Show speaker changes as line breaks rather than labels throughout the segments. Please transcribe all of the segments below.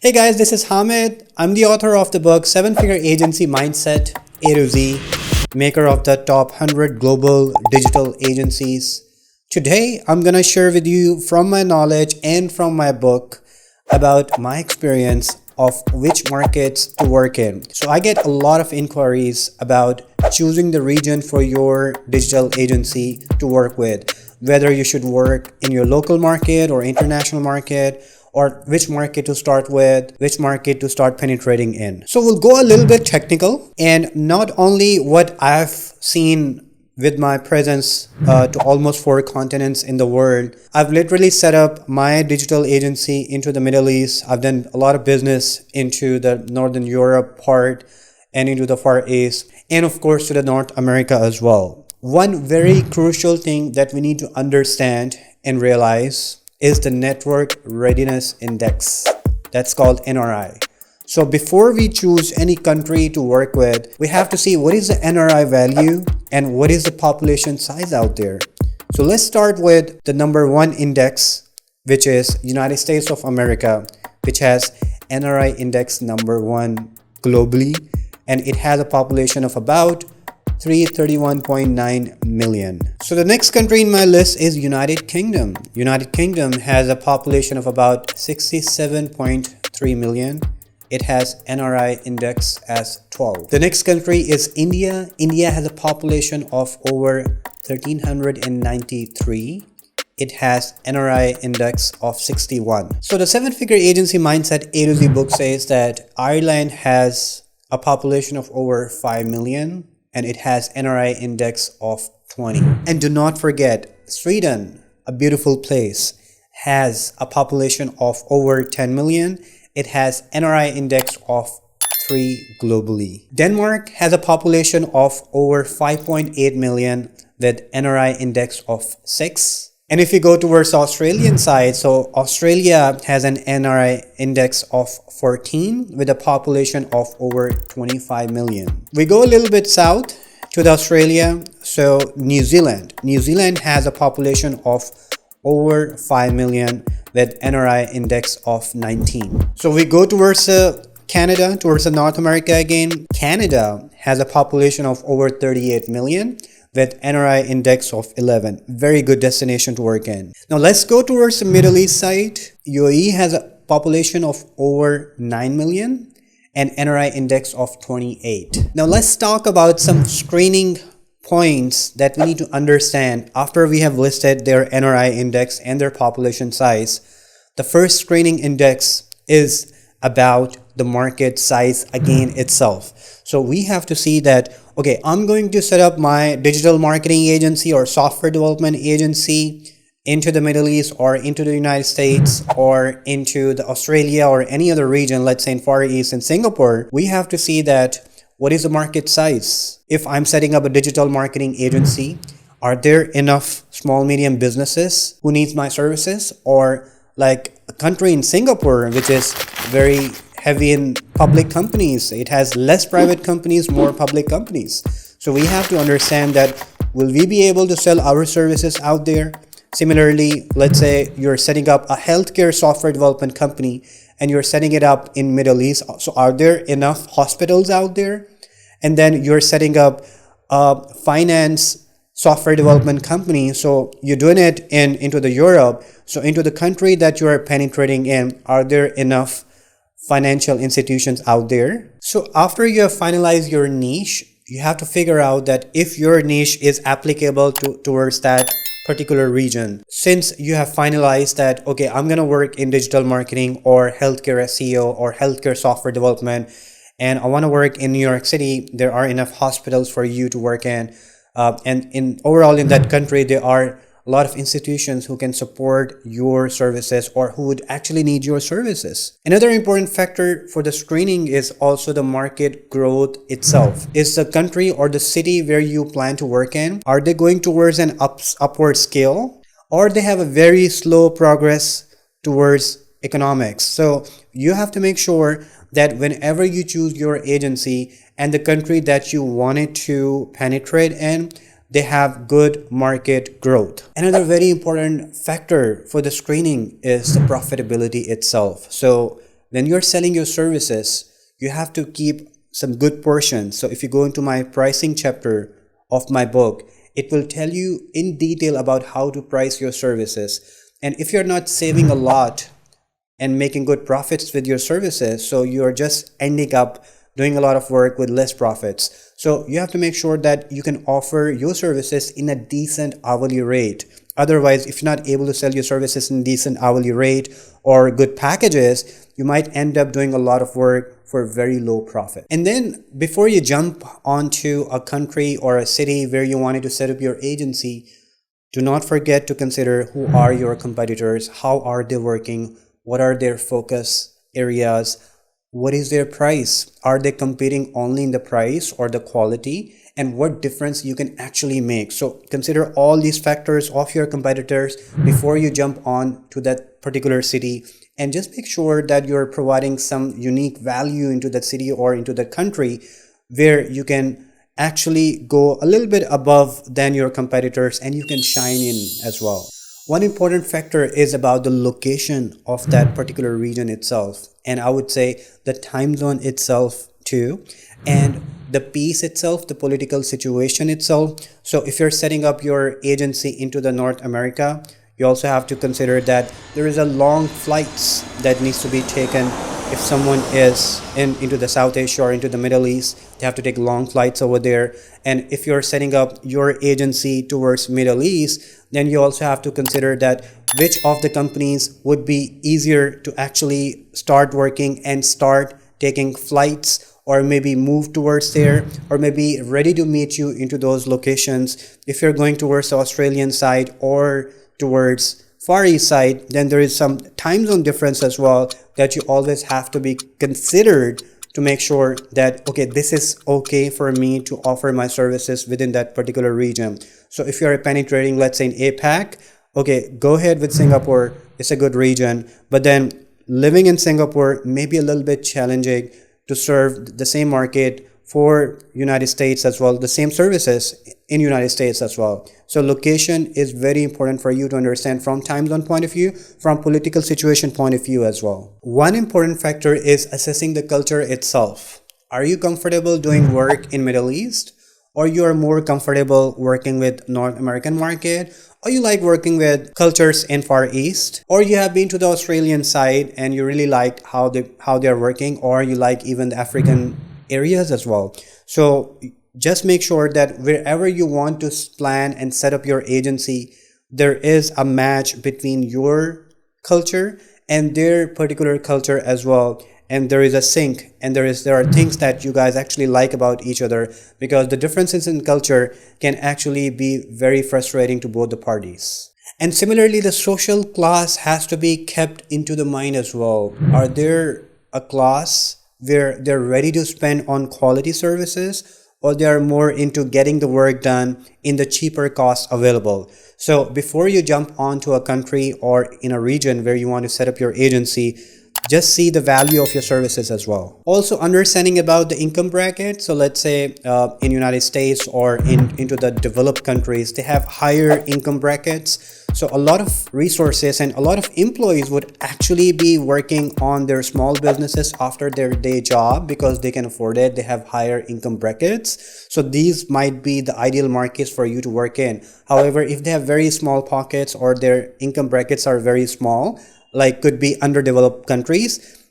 Hey guys, this is Hamid. I'm the author of the book 7-Figure Agency Mindset A to Z, maker of the top 100 global digital agencies. Today, I'm going to share with you from my knowledge and from my book about my experience of which markets to work in. So I get a lot of inquiries about choosing the region for your digital agency to work with, whether you should work in your local market or international market, or which market to start with, which market to start penetrating in. So we'll go a little bit technical, and not only what I've seen with my presence to almost 4 continents in the world. I've literally set up my digital agency into the Middle East. I've done a lot of business into the Northern Europe part and into the Far East, and of course to the North America as well. One very crucial thing that we need to understand and realize is the Network Readiness Index. That's called NRI. So before we choose any country to work with, we have to see what is the NRI value and what is the population size out there. So let's start with the number 1 index, which is United States of America, which has NRI index number 1 globally, and it has a population of about 331.9 million. So the next country in my list is United Kingdom. United Kingdom has a population of about 67.3 million. It has NRI index as 12. The next country is India. India has a population of over 1393. It has NRI index of 61. So the 7-Figure Agency Mindset A to Z book says that Ireland has a population of over 5 million and it has NRI index of 20. And do not forget, Sweden, a beautiful place, has a population of over 10 million. It has NRI index of 3 globally. Denmark has a population of over 5.8 million with NRI index of 6. And if you go towards the Australian side, so Australia has an NRI index of 14 with a population of over 25 million. We go a little bit south to the Australia, so New Zealand. New Zealand has a population of over 5 million with NRI index of 19. So we go towards Canada, towards North America again. Canada has a population of over 38 million with NRI index of 11. Very good destination to work in. Now let's go towards the Middle East side. UAE has a population of over 9 million and NRI index of 28. Now let's talk about some screening points that we need to understand after we have listed their NRI index and their population size. The first screening index is about the market size again itself. So we have to see that, okay, I'm going to set up my digital marketing agency or software development agency into the Middle East or into the United States or into the Australia or any other region, let's say in Far East and Singapore. We have to see that what is the market size? If I'm setting up a digital marketing agency, are there enough small medium businesses who needs my services? Or like a country in Singapore, which is very heavy in public companies. It has less private companies, more public companies. So we have to understand that will we be able to sell our services out there? Similarly, let's say you're setting up a healthcare software development company and you're setting it up in Middle East. So are there enough hospitals out there? And then you're setting up a finance software development company. So you're doing it into the Europe. So into the country that you are penetrating in, are there enough financial institutions out there? So after you have finalized your niche, you have to figure out that if your niche is applicable towards that particular region. Since you have finalized that, okay, I'm going to work in digital marketing or healthcare SEO or healthcare software development, and I want to work in New York City, there are enough hospitals for you to work in. And overall in that country, there are a lot of institutions who can support your services or who would actually need your services. Another important factor for the screening is also the market growth itself. Is the country or the city where you plan to work in, are they going towards an upward scale, or they have a very slow progress towards economics? So you have to make sure that whenever you choose your agency and the country that you wanted to penetrate in, they have good market growth. Another very important factor for the screening is the profitability itself. So when you're selling your services, you have to keep some good portions. So if you go into my pricing chapter of my book, it will tell you in detail about how to price your services. And if you're not saving a lot and making good profits with your services, so you're just ending up doing a lot of work with less profits. So you have to make sure that you can offer your services in a decent hourly rate. Otherwise, if you're not able to sell your services in decent hourly rate or good packages, you might end up doing a lot of work for very low profit. And then before you jump onto a country or a city where you wanted to set up your agency, do not forget to consider who are your competitors, how are they working, what are their focus areas, what is their price, are they competing only in the price or the quality, and what difference you can actually make. So consider all these factors of your competitors before you jump on to that particular city, and just make sure that you're providing some unique value into that city or into that country where you can actually go a little bit above than your competitors and you can shine in as well. One important factor is about the location of that particular region itself, and I would say the time zone itself too, and the peace itself, the political situation itself. So if you're setting up your agency into the North America, you also have to consider that there is a long flights that needs to be taken. If someone is into the South Asia or into the Middle East, they have to take long flights over there. And if you're setting up your agency towards Middle East, then you also have to consider that which of the companies would be easier to actually start working and start taking flights, or maybe move towards there, or maybe ready to meet you into those locations. If you're going towards the Australian side or towards Far East side, then there is some time zone difference as well that you always have to be considered to make sure that, okay, this is okay for me to offer my services within that particular region. So if you're penetrating, let's say in APAC, okay, go ahead with Singapore. It's a good region, but then living in Singapore may be a little bit challenging to serve the same market for United States as well, the same services in United States as well. So location is very important for you to understand from time zone point of view, from political situation point of view as well. One important factor is assessing the culture itself. Are you comfortable doing work in Middle East, or you are more comfortable working with North American market, or you like working with cultures in Far East, or you have been to the Australian side and you really like how they're working, or you like even the African areas as well. So just make sure that wherever you want to plan and set up your agency, there is a match between your culture and their particular culture as well, and there is a sync, and there are things that you guys actually like about each other, because the differences in culture can actually be very frustrating to both the parties. And similarly, the social class has to be kept into the mind as well. Are there a class where they're ready to spend on quality services, or they are more into getting the work done in the cheaper cost available? So before you jump onto a country or in a region where you want to set up your agency, just see the value of your services as well. Also understanding about the income bracket. So let's say in United States or into the developed countries, they have higher income brackets. So a lot of resources and a lot of employees would actually be working on their small businesses after their day job because they can afford it. They have higher income brackets. So these might be the ideal markets for you to work in. However, if they have very small pockets or their income brackets are very small, like could be underdeveloped countries,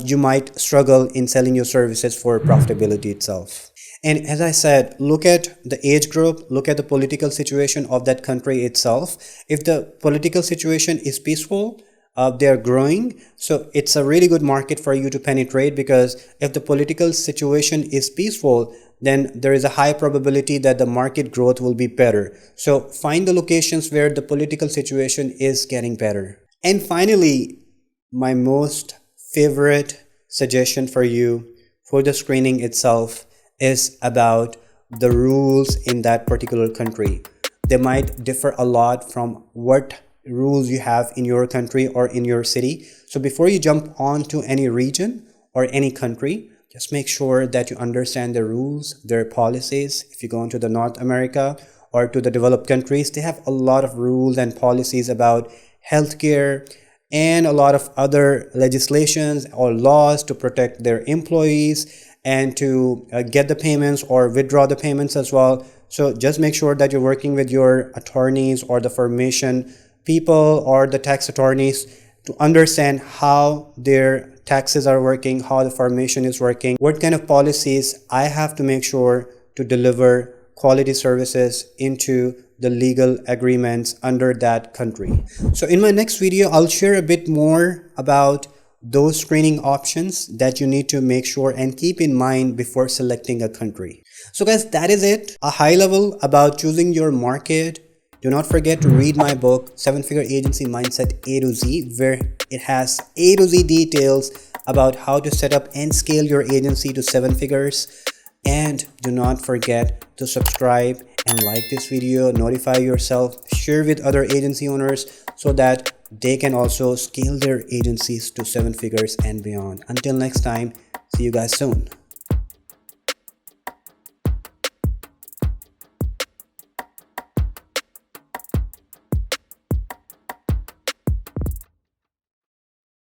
you might struggle in selling your services for profitability itself. And as I said, look at the age group, look at the political situation of that country itself. If the political situation is peaceful, they're growing, so it's a really good market for you to penetrate, because if the political situation is peaceful, then there is a high probability that the market growth will be better. So find the locations where the political situation is getting better. And finally, my most favorite suggestion for you for the screening itself is about the rules in that particular country. They might differ a lot from what rules you have in your country or in your city. So before you jump onto any region or any country, just make sure that you understand the rules, their policies. If you go into the North America or to the developed countries, they have a lot of rules and policies about healthcare and a lot of other legislations or laws to protect their employees and to get the payments or withdraw the payments as well. So just make sure that you're working with your attorneys or the formation people or the tax attorneys to understand how their taxes are working, how the formation is working, what kind of policies I have to make sure to deliver quality services into the legal agreements under that country. So in my next video, I'll share a bit more about those screening options that you need to make sure and keep in mind before selecting a country. So guys, that is it. A high level about choosing your market. Do not forget to read my book, 7-Figure Agency Mindset A to Z, where it has A to Z details about how to set up and scale your agency to 7 figures. And do not forget to subscribe and like this video, notify yourself, share with other agency owners so that they can also scale their agencies to 7 figures and beyond. Until next time, see you guys soon.